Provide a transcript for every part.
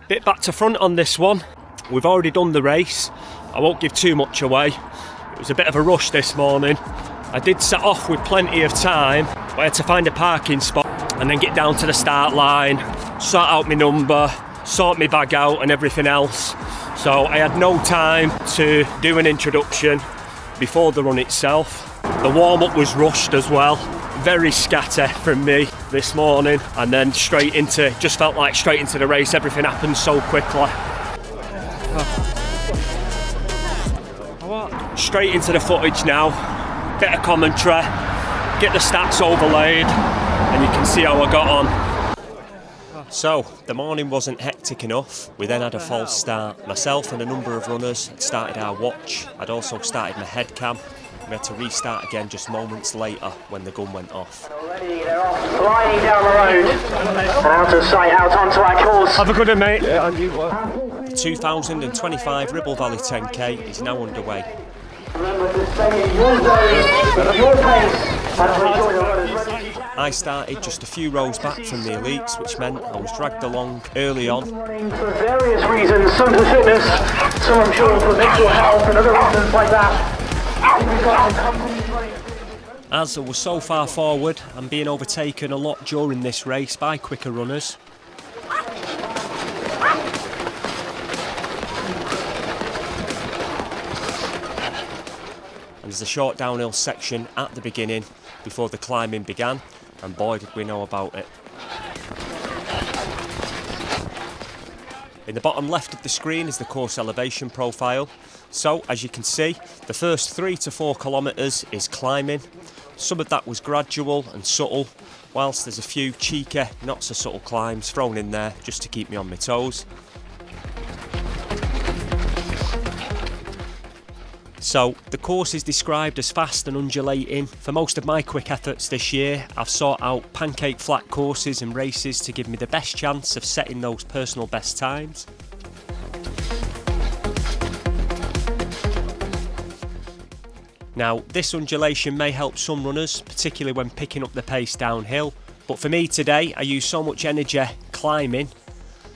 Bit back to front on this one. We've already done the race. I won't give too much away. It was a bit of a rush this morning. I did set off with plenty of time, but I had to find a parking spot and then get down to the start line, sort out my number, sort my bag out and everything else. So I had no time to do an introduction before the run itself. The warm-up was rushed as well. Very scatter from me this morning, and then just felt like straight into the race. Everything happened so quickly. Straight into the footage now, bit of commentary, get the stats overlaid, and you can see how I got on. So, the morning wasn't hectic enough. We then had a false start. Myself and a number of runners had started our watch. I'd also started my head cam. We had to restart again just moments later when the gun went off. Already they're off, gliding down the road and out of sight, out onto our course. Have a good one, mate. Yeah, and you. The 2025 Ribble Valley 10K is now underway. Remember to stay in your zone, your pace, and to enjoy the runners ready. I started just a few rows back from the elites, which meant I was dragged along early on. Running for various reasons, some for fitness, some I'm sure for mental health and other reasons like that. As I was so far forward, I'm being overtaken a lot during this race by quicker runners. And there's a short downhill section at the beginning before the climbing began, and boy did we know about it. In the bottom left of the screen is the course elevation profile. So, as you can see, the first 3 to 4 kilometres is climbing. Some of that was gradual and subtle, whilst there's a few cheeky, not so subtle climbs thrown in there just to keep me on my toes. So, the course is described as fast and undulating. For most of my quick efforts this year, I've sought out pancake flat courses and races to give me the best chance of setting those personal best times. Now, this undulation may help some runners, particularly when picking up the pace downhill, but for me today, I used so much energy climbing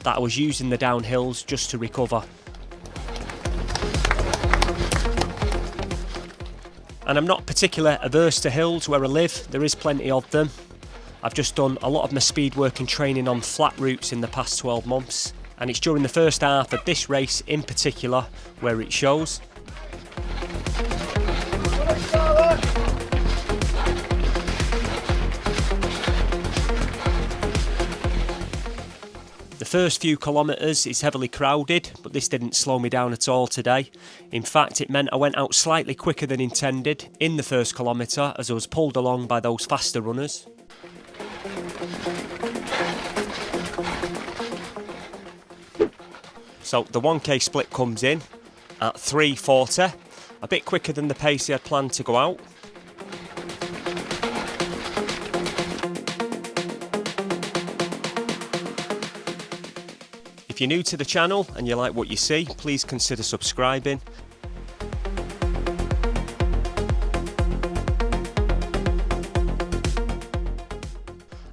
that I was using the downhills just to recover. And I'm not particularly averse to hills where I live, there is plenty of them. I've just done a lot of my speed work and training on flat routes in the past 12 months, and it's during the first half of this race in particular where it shows. The first few kilometres is heavily crowded, but this didn't slow me down at all today. In fact, it meant I went out slightly quicker than intended in the first kilometre as I was pulled along by those faster runners. So the 1k split comes in at 3:40, a bit quicker than the pace I had planned to go out. If you're new to the channel and you like what you see, please consider subscribing.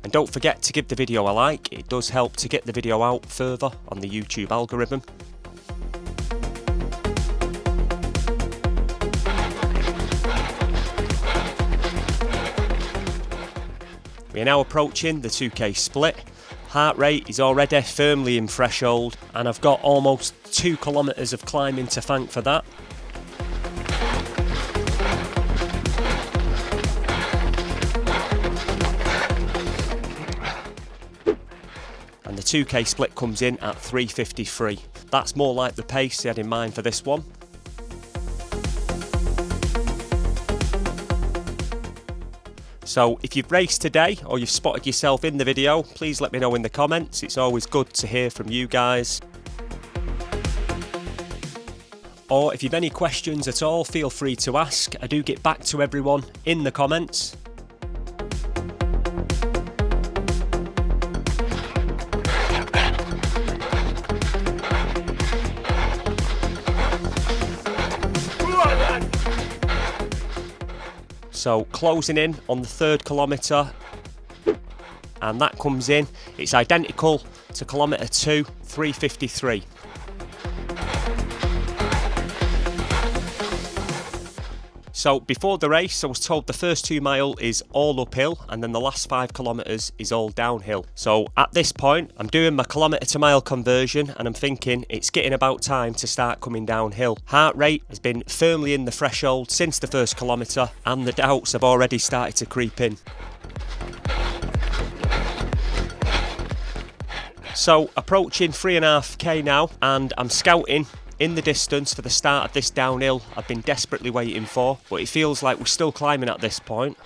And don't forget to give the video a like, it does help to get the video out further on the YouTube algorithm. We are now approaching the 2k split. Heart rate is already firmly in threshold, and I've got almost 2 kilometres of climbing to thank for that. And the 2k split comes in at 3:53. That's more like the pace I had in mind for this one. So if you've raced today or you've spotted yourself in the video, please let me know in the comments. It's always good to hear from you guys. Or if you've any questions at all, feel free to ask. I do get back to everyone in the comments. So closing in on the 3rd kilometre, and that comes in. It's identical to kilometre 2, 3:53. So before the race, I was told the first 2 mile is all uphill and then the last 5 kilometres is all downhill. So at this point, I'm doing my kilometre to mile conversion and I'm thinking it's getting about time to start coming downhill. Heart rate has been firmly in the threshold since the first kilometre and the doubts have already started to creep in. So approaching 3.5k now, and I'm scouting in the distance for the start of this downhill I've been desperately waiting for, but it feels like we're still climbing at this point.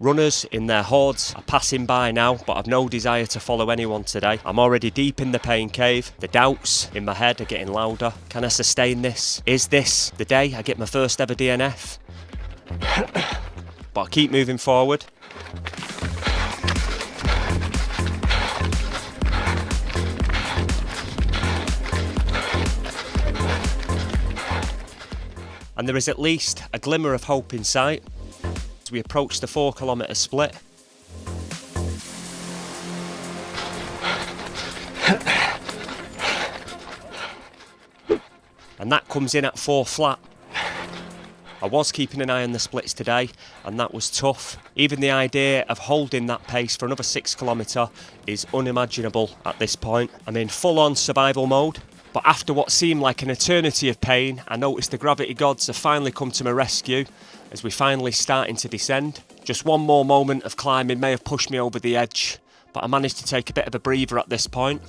Runners in their hordes are passing by now, but I've no desire to follow anyone today. I'm already deep in the pain cave. The doubts in my head are getting louder. Can I sustain this? Is this the day I get my first ever DNF? But I keep moving forward. And there is at least a glimmer of hope in sight as we approach the 4 kilometre split. And that comes in at 4 flat. I was keeping an eye on the splits today and that was tough. Even the idea of holding that pace for another 6 kilometre is unimaginable at this point. I'm in full on survival mode. But after what seemed like an eternity of pain, I noticed the gravity gods have finally come to my rescue as we're finally starting to descend. Just one more moment of climbing may have pushed me over the edge, but I managed to take a bit of a breather at this point.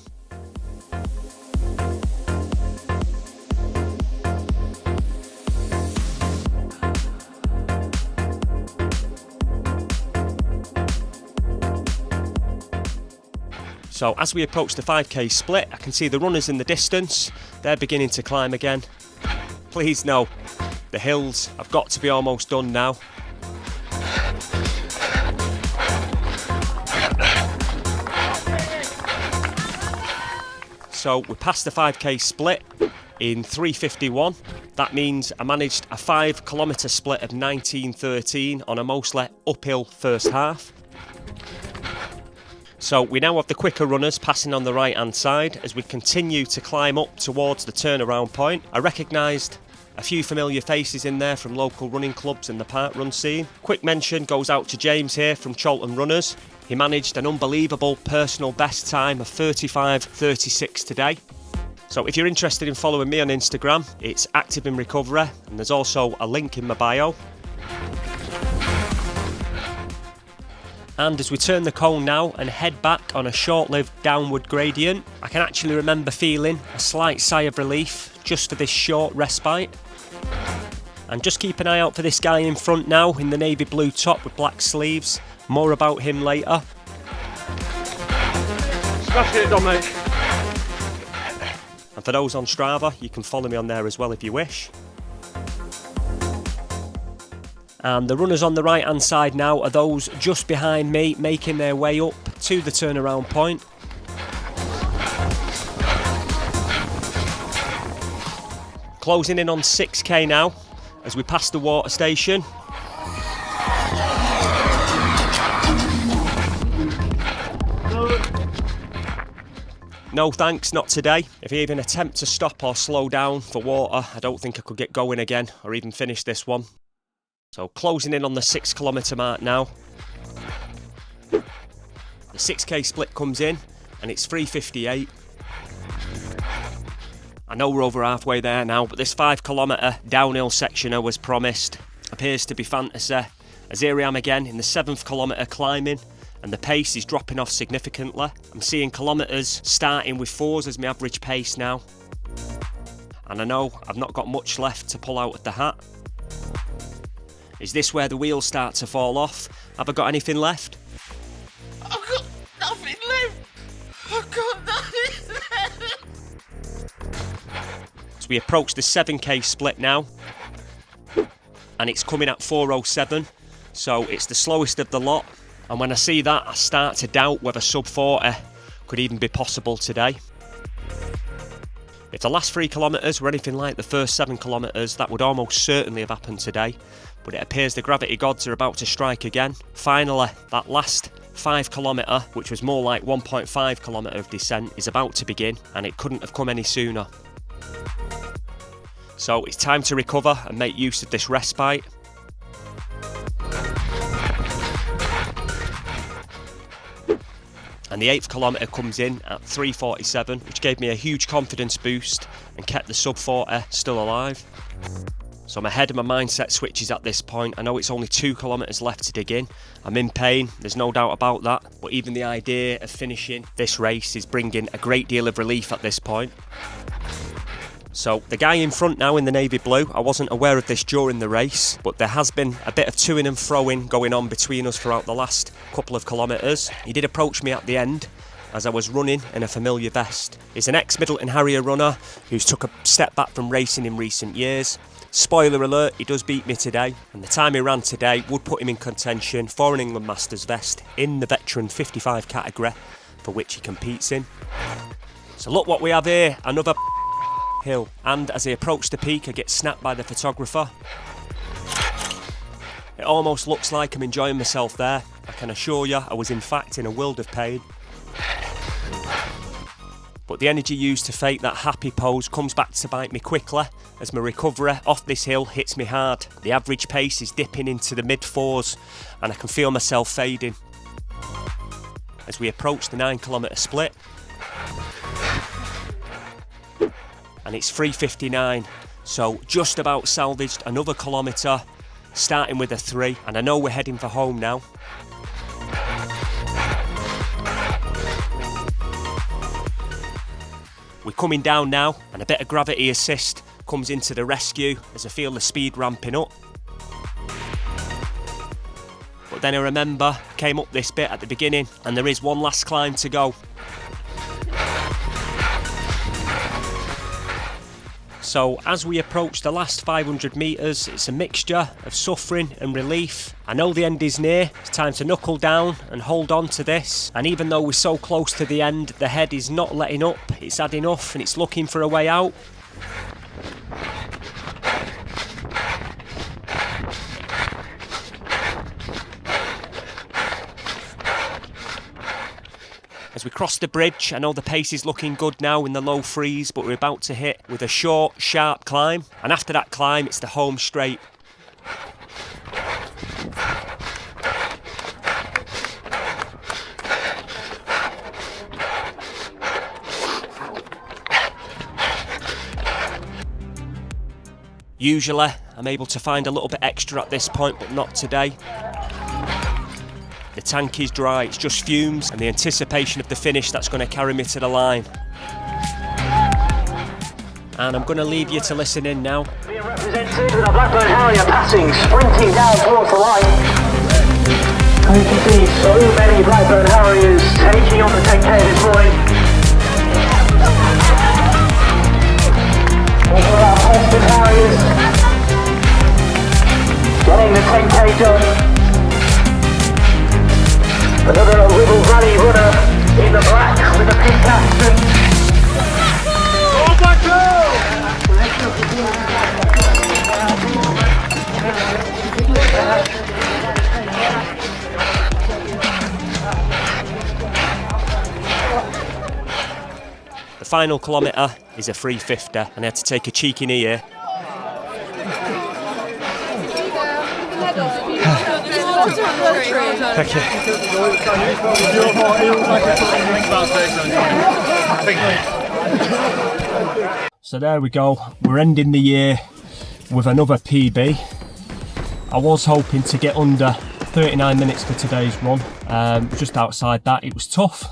So as we approach the 5k split, I can see the runners in the distance. They're beginning to climb again. Please no, the hills have got to be almost done now. So we're past the 5k split in 3:51. That means I managed a 5 kilometre split of 19:13 on a mostly uphill first half. So we now have the quicker runners passing on the right hand side as we continue to climb up towards the turnaround point. I recognised a few familiar faces in there from local running clubs and the park run scene. Quick mention goes out to James here from Cholton Runners. He managed an unbelievable personal best time of 35:36 today. So if you're interested in following me on Instagram, it's Active in Recovery and there's also a link in my bio. And as we turn the cone now and head back on a short-lived downward gradient, I can actually remember feeling a slight sigh of relief just for this short respite. And just keep an eye out for this guy in front now in the navy blue top with black sleeves. More about him later. Smashing it, Dominic. And for those on Strava, you can follow me on there as well if you wish. And the runners on the right hand side now are those just behind me making their way up to the turnaround point. Closing in on 6k now as we pass the water station. No thanks, not today. If you even attempt to stop or slow down for water, I don't think I could get going again or even finish this one. So closing in on the 6 kilometre mark now. The 6k split comes in and it's 3:58. I know we're over halfway there now, but this 5 kilometre downhill section I was promised appears to be fantasy, as here I am again in the 7th kilometre climbing and the pace is dropping off significantly. I'm seeing kilometres starting with 4s as my average pace now. And I know I've not got much left to pull out of the hat. Is this where the wheels start to fall off? Have I got anything left? I've got nothing left. I've got nothing left. So we approach the 7k split now. And it's coming at 4:07. So it's the slowest of the lot. And when I see that, I start to doubt whether sub 40 could even be possible today. If If the last 3 kilometres were anything like the first 7 kilometres, that would almost certainly have happened today. But it appears the gravity gods are about to strike again. Finally, that last 5 kilometre, which was more like 1.5 kilometre of descent, is about to begin, and it couldn't have come any sooner. So it's time to recover and make use of this respite. And the 8th kilometre comes in at 3:47, which gave me a huge confidence boost and kept the sub 40 still alive. So my head and my mindset switches at this point. I know it's only 2 kilometres left to dig in. I'm in pain, there's no doubt about that, but even the idea of finishing this race is bringing a great deal of relief at this point. So the guy in front now in the navy blue, I wasn't aware of this during the race, but there has been a bit of toing and froing going on between us throughout the last couple of kilometres. He did approach me at the end as I was running in a familiar vest. He's an ex-Middleton Harrier runner who's took a step back from racing in recent years. Spoiler alert, he does beat me today, and the time he ran today would put him in contention for an England Masters vest in the veteran 55 category for which he competes in. So look what we have here, another hill, and as I approach the peak I get snapped by the photographer. It almost looks like I'm enjoying myself there. I can assure you I was in fact in a world of pain. But the energy used to fake that happy pose comes back to bite me quickly as my recovery off this hill hits me hard. The average pace is dipping into the mid-4s and I can feel myself fading. As we approach the 9 kilometre split, and it's 3:59, so just about salvaged another kilometre, starting with a 3, and I know we're heading for home now. We're coming down now, and a bit of gravity assist comes into the rescue as I feel the speed ramping up. But then I remember I came up this bit at the beginning, and there is one last climb to go. So as we approach the last 500 metres, it's a mixture of suffering and relief. I know the end is near, it's time to knuckle down and hold on to this. And even though we're so close to the end, the head is not letting up, it's had enough and it's looking for a way out. As we cross the bridge, I know the pace is looking good now in the low 3s, but we're about to hit with a short, sharp climb. And after that climb, it's the home straight. Usually, I'm able to find a little bit extra at this point, but not today. The tank is dry, it's just fumes and the anticipation of the finish that's going to carry me to the line. And I'm going to leave you to listen in now. Being represented with a Blackburn Harrier passing, sprinting down towards the line. And you can see so many Blackburn Harriers taking on the 10k this morning. Also our Austin Harriers getting the 10k done. Another Ribble Valley runner in the black with a pink accent. Oh my God! The final kilometre is a 3:50 and I had to take a cheeky knee here. Thank you. So there we go, we're ending the year with another PB. I was hoping to get under 39 minutes for today's run, just outside that. It was tough,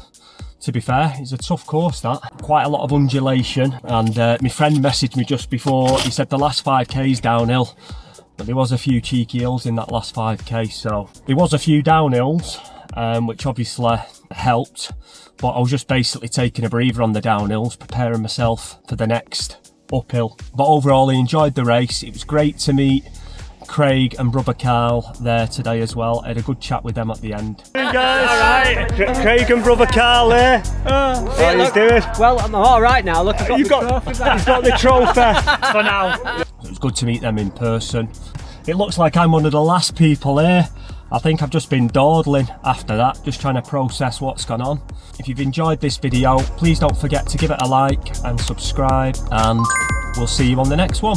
to be fair, it's a tough course that. Quite a lot of undulation, and my friend messaged me just before, he said the last 5k's downhill. But there was a few cheeky hills in that last 5k, so there was a few downhills, which obviously helped, but I was just basically taking a breather on the downhills, preparing myself for the next uphill. But overall I enjoyed the race. It was great to meet Craig and brother Carl there today as well. I had a good chat with them at the end. Hey guys, alright. Craig and brother Carl there. How are you doing? Well, I'm alright now. Look, I've got You've the trophy back. He's got the trophy for now. It was good to meet them in person. It looks like I'm one of the last people here. I think I've just been dawdling after that, just trying to process what's gone on. If you've enjoyed this video, please don't forget to give it a like and subscribe, and we'll see you on the next one.